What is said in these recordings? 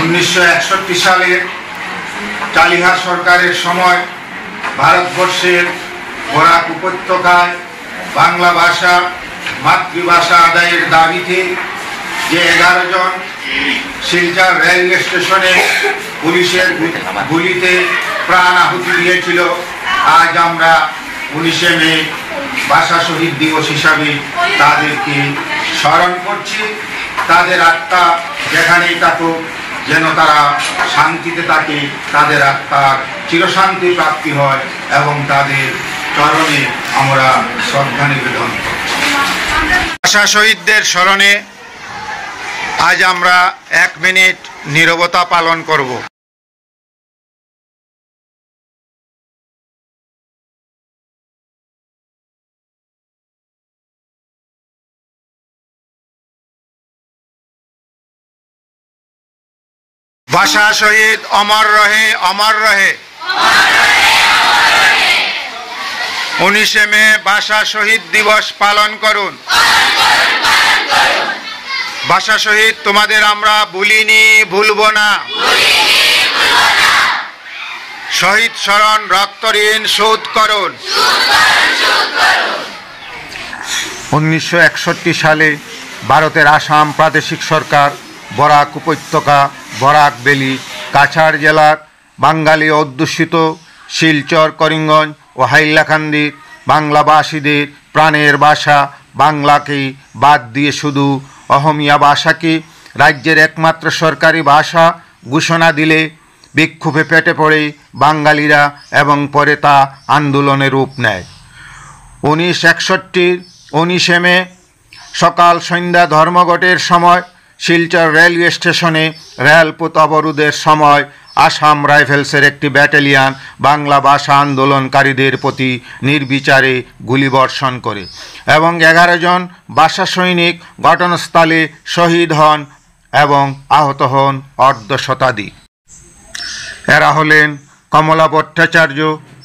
1961 সালের টালিহার সরকারের সময় ভারতবর্ষের বরাক উপত্যকায় বাংলা ভাষা মাতৃভাষা আদায়ের দাবিতে যে 11 জন শিলচর রেলওয়ে স্টেশনে পুলিশের গুলিতে প্রাণ আহুতি দিয়েছিল, আজ আমরা 19শে মে ভাষা শহীদ দিবস হিসাবে তাদেরকে স্মরণ করছি। তাদের আত্মা যেখানেই থাকুক যেন তারা শান্তিতে থাকে, তাদের আত্মার চিরশান্তি প্রাপ্তি হয় এবং তাদের চরণে আমরা শ্রদ্ধা নিবেদন করছি। ভাষা শহীদদের স্মরণে আজ আমরা 1 মিনিট নীরবতা পালন করব। ভাষা শহীদ অমর রহে, অমর রহে। 19শে মে ভাষা শহীদ দিবস পালন করুন। ভাষা শহীদ তোমাদের আমরা ভুলিনি, ভুলব না। শহীদ স্মরণ রক্ত ঋণ শোধ করুন। 1961 সালে ভারতের আসাম প্রাদেশিক সরকার বরাক উপত্যকা, বরাক ভ্যালি, কাছাড় জেলার বাঙালি অধ্যুষিত শিলচর, করিমগঞ্জ ও হাইলাকান্দির বাংলাভাষীদের প্রাণের ভাষা বাংলাকেই বাদ দিয়ে শুধু অহমিয়া ভাষাকে রাজ্যের একমাত্র সরকারি ভাষা ঘোষণা দিলে বিক্ষোভে ফেটে পড়ে বাঙালিরা এবং পরে তা আন্দোলনে রূপ নেয়। 1961 19শে মে সকাল সন্ধ্যা ধর্মঘটের সময় শিলচর রেলওয়ে স্টেশনে রেলপথ অবরোধের সময় আসাম রাইফেলসের একটি ব্যাটালিয়ন বাংলা ভাষা আন্দোলনকারীদের প্রতি নির্বিচারে গুলিবর্ষণ করে এবং 11 জন ভাষা সৈনিক ঘটনাস্থলে শহীদ হন এবং আহত হন অর্ধশতাধিক। এরা হলেন কমলা ভট্টাচার্য,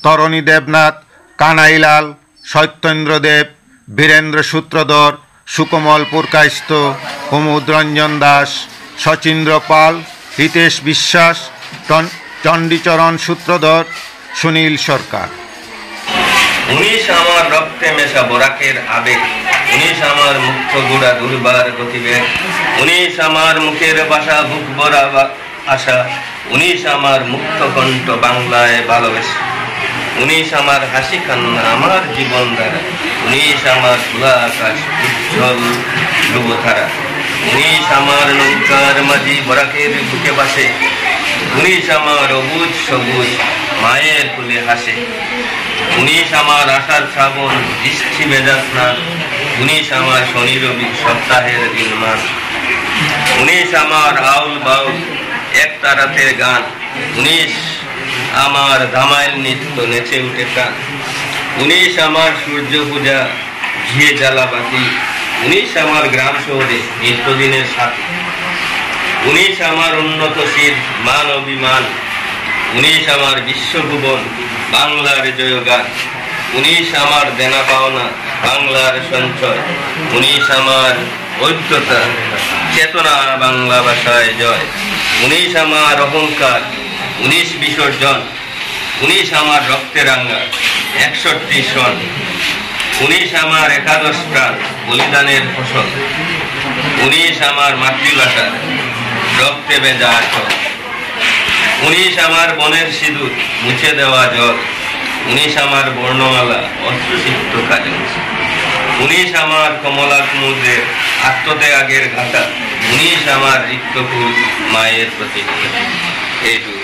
তরণী দেবনাথ, কানাইলাল, সত্যেন্দ্র দেব, বীরেন্দ্র সূত্রধর, সুকমল পুরকায়স্থ, কুমুদ রঞ্জন দাস, শচীন্দ্র পাল, হিতেশ বিশ্বাস, চণ্ডীচরণ সূত্রধর, সুনীল সরকার। 19 আমার রক্তে মেশা বরাকের আবেগ, 19 আমার মুক্ত গুড়া দুর্বার গতিবেগ, 19 আমার মুখের ভাষা বুক ভরা আশা, 19 আমার মুক্ত কণ্ঠ বাংলায় ভালোবেসে, 19 আমার হাসি কান্না আমার জীবন ধারা, 19 আমার খোলা আকাশ উজ্জ্বল ধ্রুবতারা, 19 আমার নৌকার মাঝি বরাকের বুকে বাসে, 19 আমার অবুজ সবুজ মায়ের কুলে হাসে, 19 আমার আষাঢ় শ্রাবণ বৃষ্টি ভেজা স্নান, 19 আমার শনি রবি সপ্তাহের দিনমান, 19 আমার আউল বাউল এক তারাতের গান, 19 আমার ধামাইল নৃত্য নেচে উঠে প্রাণ, 19 আমার সূর্য পূজা ঘিয়ে জ্বালা বাতি, 19 আমার গ্রাম শহরে নিত্যদিনের সাথী, 19 আমার উন্নতশীল মান অভিমান, 19 আমার বিশ্বভুবন বাংলার জয়গান, 19 আমার দেনা পাওনা বাংলার সঞ্চয়, 19 আমার ঐক্যতা চেতনা বাংলা ভাষায় জয়, 19 আমার অহংকার 19 বিসর্জন, 19 আমার রক্তে রাঙা 61 সন, 19 আমার একাদশ প্রাণ বলিদানের ফসল, 19 আমার মাতৃভাষা রক্তে ভেজা আচল, 19 আমার বনের সিঁদুর মুছে দেওয়া জল, 19 আমার বর্ণমালা অশ্রুসিক্ত কাজল, 19 আমার কমলা কুমুদের আত্মত্যাগের ঘাটা, 19 আমার রিক্তকুল মায়ের প্রতীক্ষা। এইটুকু।